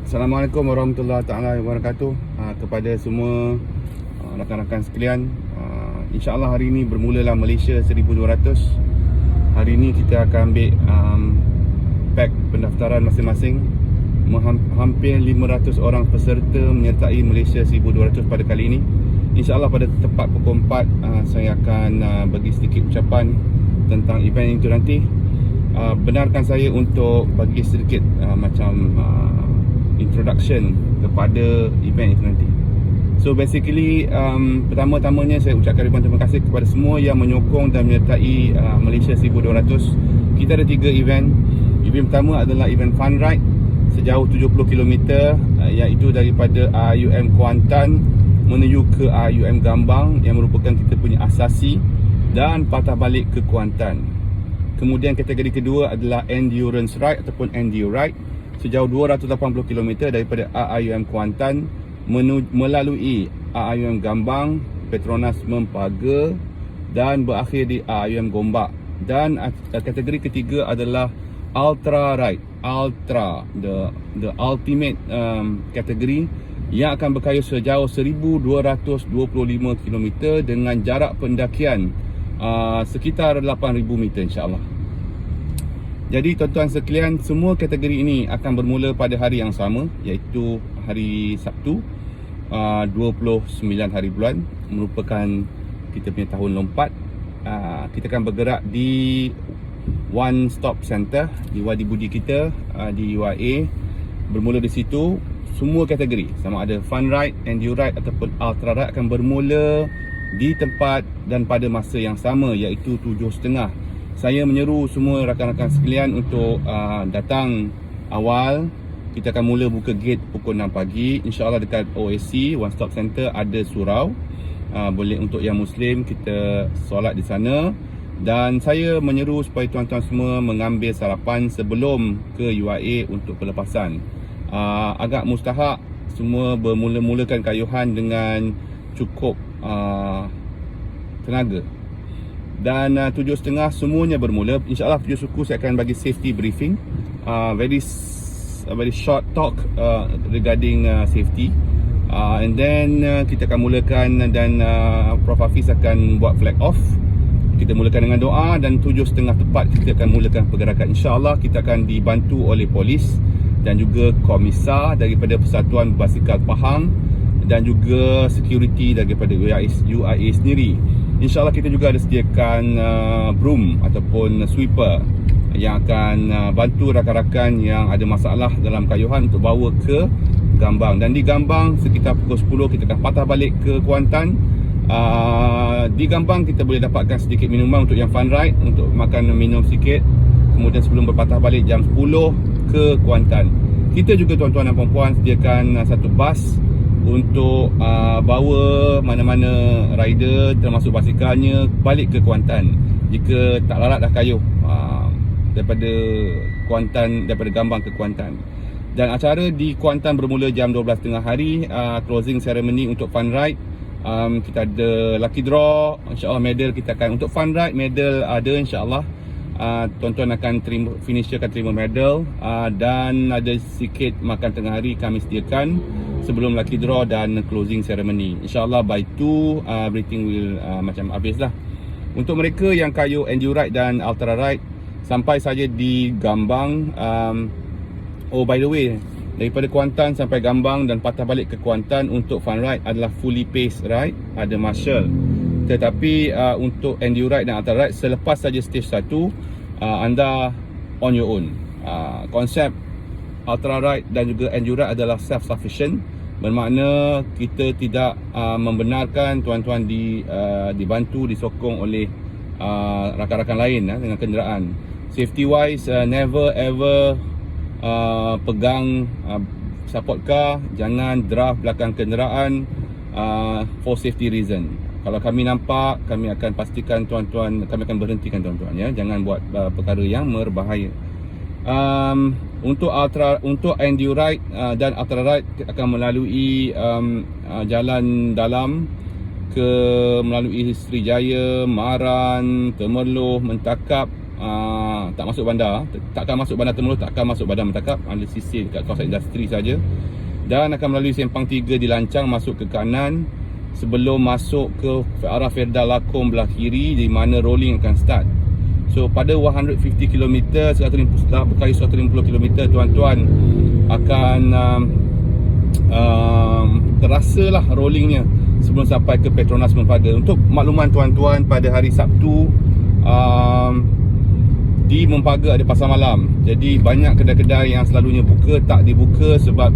Assalamualaikum warahmatullahi taala wabarakatuh. Kepada semua rakan-rakan sekalian, insya-Allah hari ini bermulalah Malaysia 1200. Hari ini kita akan ambil pack pendaftaran masing-masing. Hampir 500 orang peserta menyertai Malaysia 1200 pada kali ini. Insya-Allah pada tepat pukul 4 saya akan bagi sedikit ucapan tentang event itu nanti. Benarkan saya untuk bagi sedikit introduction kepada event itu nanti. So basically pertama-tamanya saya ucapkan ribuan terima kasih kepada semua yang menyokong dan menyertai Malaysia 1200. Kita ada 3 event. Event pertama adalah event fun ride sejauh 70 km, iaitu daripada RUM Kuantan menuju ke RUM Gambang yang merupakan kita punya asasi, dan patah balik ke Kuantan. Kemudian kategori kedua adalah endurance ride ataupun Endu ride sejauh 280 km daripada RUM Kuantan melalui RUM Gambang, Petronas Mempaga dan berakhir di RUM Gombak. Dan kategori ketiga adalah ultra ride, the ultimate kategori yang akan berkayuh sejauh 1225 km dengan jarak pendakian sekitar 8,000 meter insya-Allah. Jadi tuan-tuan sekalian, semua kategori ini akan bermula pada hari yang sama, iaitu hari Sabtu 29 hari bulan, merupakan kita punya tahun lompat. Kita akan bergerak di One Stop Center di Wadi Budi kita di UIA. Bermula di situ, semua kategori sama ada fun ride, endu ride ataupun ultra ride akan bermula di tempat dan pada masa yang sama, iaitu 7.30. Saya menyeru semua rakan-rakan sekalian untuk datang awal. Kita akan mula buka gate pukul 6 pagi. InsyaAllah dekat OSC One Stop Center ada surau. Boleh untuk yang Muslim kita solat di sana. Dan saya menyeru supaya tuan-tuan semua mengambil sarapan sebelum ke UIA untuk pelepasan. Agak mustahak semua bermula-mulakan kayuhan dengan cukup tenaga. Dan 7.30 semuanya bermula. InsyaAllah 7 suku saya akan bagi safety briefing, very short talk regarding safety, and then kita akan mulakan dan Prof Hafiz akan buat flag off. Kita mulakan dengan doa dan 7.30 tepat kita akan mulakan pergerakan. InsyaAllah kita akan dibantu oleh polis dan juga komisar daripada Persatuan Basikal Pahang dan juga security daripada UIA sendiri. InsyaAllah kita juga ada sediakan broom ataupun sweeper yang akan bantu rakan-rakan yang ada masalah dalam kayuhan untuk bawa ke Gambang. Dan di Gambang sekitar pukul 10 kita akan patah balik ke Kuantan. Di Gambang kita boleh dapatkan sedikit minuman untuk yang fun ride, untuk makan minum sikit. Kemudian sebelum berpatah balik jam 10 ke Kuantan. Kita juga tuan-tuan dan puan-puan sediakan satu bas untuk bawa mana-mana rider termasuk basikalnya balik ke Kuantan jika tak larat dah kayuh daripada Kuantan, daripada Gambang ke Kuantan. Dan acara di Kuantan bermula jam 12.30 hari. Closing ceremony untuk fun ride, kita ada lucky draw. InsyaAllah medal kita akan, untuk fun ride medal ada insyaAllah. Tuan-tuan akan terima, finisher akan terima medal, dan ada sikit makan tengah hari kami sediakan sebelum lucky draw dan closing ceremony. InsyaAllah by 2 everything will macam habis lah. Untuk mereka yang kayuh endu ride dan ultra ride, sampai saja di Gambang, oh by the way, daripada Kuantan sampai Gambang dan patah balik ke Kuantan untuk fun ride adalah fully paced ride, ada marshal. Tetapi untuk endu ride dan ultra ride, selepas saja stage 1, anda on your own. Konsep ultra ride dan juga endu ride adalah self-sufficient. Bermakna kita tidak membenarkan tuan-tuan dibantu, disokong oleh rakan-rakan lain dengan kenderaan. Safety wise, never ever pegang support car, jangan draft belakang kenderaan for safety reason. Kalau kami nampak, kami akan pastikan tuan-tuan, kami akan berhentikan tuan-tuan ya. Jangan buat perkara yang berbahaya. Untuk endu ride dan ultra ride akan melalui jalan dalam melalui Sri Jaya, Maran, Temerloh, Mentakap, tak masuk bandar, takkan masuk bandar Temerloh, takkan masuk bandar Mentakap, hanya sisi dekat kawasan industri saja. Dan akan melalui Sempang 3 dilancang masuk ke kanan sebelum masuk ke arah Ferda Lakong belah kiri, di mana rolling akan start. So pada 150 km, 150 km tuan-tuan akan terasa lah rollingnya sebelum sampai ke Petronas Mempaga. Untuk makluman tuan-tuan, pada hari Sabtu di Mempaga ada pasar malam. Jadi banyak kedai-kedai yang selalunya buka tak dibuka sebab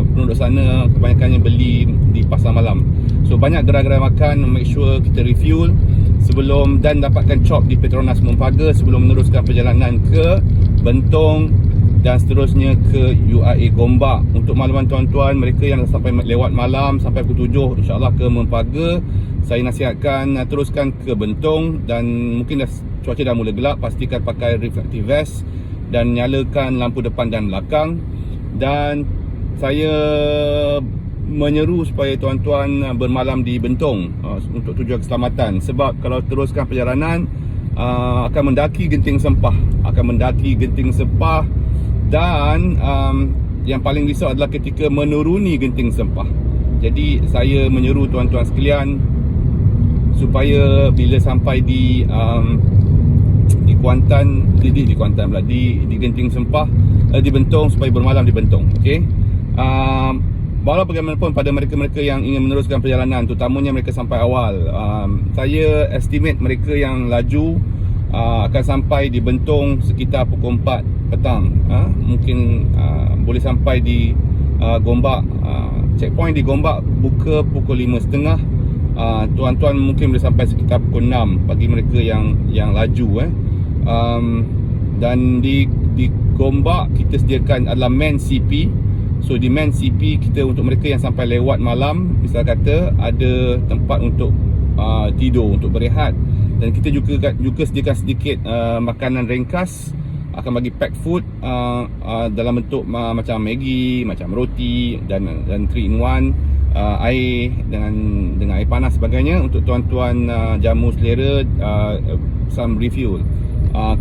penduduk sana kebanyakannya beli di pasar malam. So banyak gerai-gerai makan, make sure kita refuel sebelum dan dapatkan chop di Petronas Mempaga sebelum meneruskan perjalanan ke Bentong dan seterusnya ke UIA Gombak. Untuk makluman tuan-tuan, mereka yang sampai lewat malam sampai pukul 7 insyaAllah ke Mempaga, saya nasihatkan teruskan ke Bentong. Dan mungkin cuaca dah mula gelap, pastikan pakai reflective vest dan nyalakan lampu depan dan belakang. Dan saya menyeru supaya tuan-tuan bermalam di Bentong untuk tujuan keselamatan. Sebab kalau teruskan perjalanan akan mendaki Genting Sempah, dan yang paling risau adalah ketika menuruni Genting Sempah. Jadi saya menyeru tuan-tuan sekalian supaya bila sampai di Kuantan, di Genting Sempah, di Bentong, supaya bermalam di Bentong. Okey. Walau bagaimanapun, pada mereka-mereka yang ingin meneruskan perjalanan, terutamanya mereka sampai awal, saya estimate mereka yang laju akan sampai di Bentong sekitar pukul 4 petang. Mungkin boleh sampai di Gombak. Checkpoint di Gombak buka pukul 5.30. Tuan-tuan mungkin boleh sampai sekitar pukul 6 bagi mereka yang laju. Dan di Gombak kita sediakan adalah main CP. So di main CP kita, untuk mereka yang sampai lewat malam, misal kata ada tempat untuk tidur, untuk berehat. Dan kita juga sediakan sedikit makanan ringkas, akan bagi pack food dalam bentuk macam Maggi, macam roti dan 3 in 1, air dengan air panas sebagainya untuk tuan-tuan jamu selera, some refuel.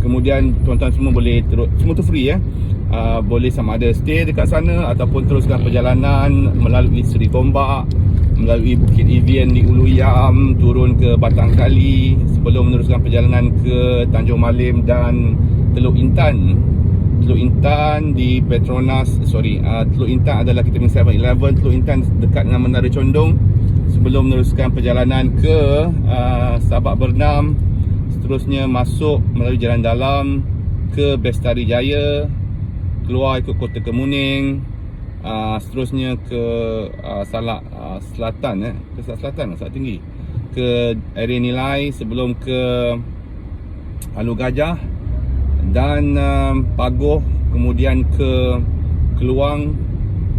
Kemudian tuan-tuan semua boleh semua tu free boleh sama ada stay dekat sana ataupun teruskan perjalanan melalui Seri Gombak, melalui Bukit Evian di Ulu Yam, turun ke Batang Kali sebelum meneruskan perjalanan ke Tanjung Malim dan Teluk Intan. Teluk Intan di Petronas, Teluk Intan adalah kita punya 7-Eleven. Teluk Intan dekat dengan Menara Condong sebelum meneruskan perjalanan ke Sabak Bernam, seterusnya masuk melalui jalan dalam ke Bestari Jaya, keluar ikut Kota Kemuning, seterusnya ke Salak Selatan, ke Salak Selatan, Salak Tinggi, ke area Nilai sebelum ke Alu Gajah dan Pagoh, kemudian ke Keluang,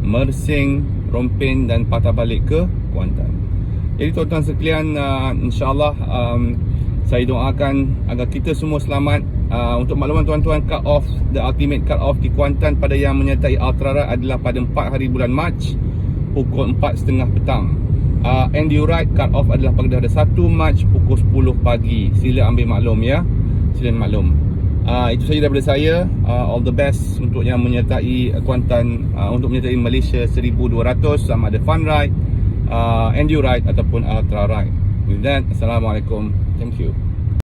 Mersing, Rompin dan patah balik ke Kuantan. Jadi tuan-tuan sekalian, insyaAllah saya doakan agar kita semua selamat. Untuk makluman tuan-tuan, the ultimate cut off di Kuantan pada yang menyertai Ultraride adalah pada 4 hari bulan Mac pukul 4.30 petang. Endurite cut off adalah pada 1 Mac pukul 10 pagi. Sila ambil maklum ya. Sila maklum. Itu saja daripada saya. All the best untuk yang menyertai Kuantan, untuk menyertai Malaysia 1200, sama ada Fun Ride, Endurite ataupun Ultraride. With that, Assalamualaikum. Thank you.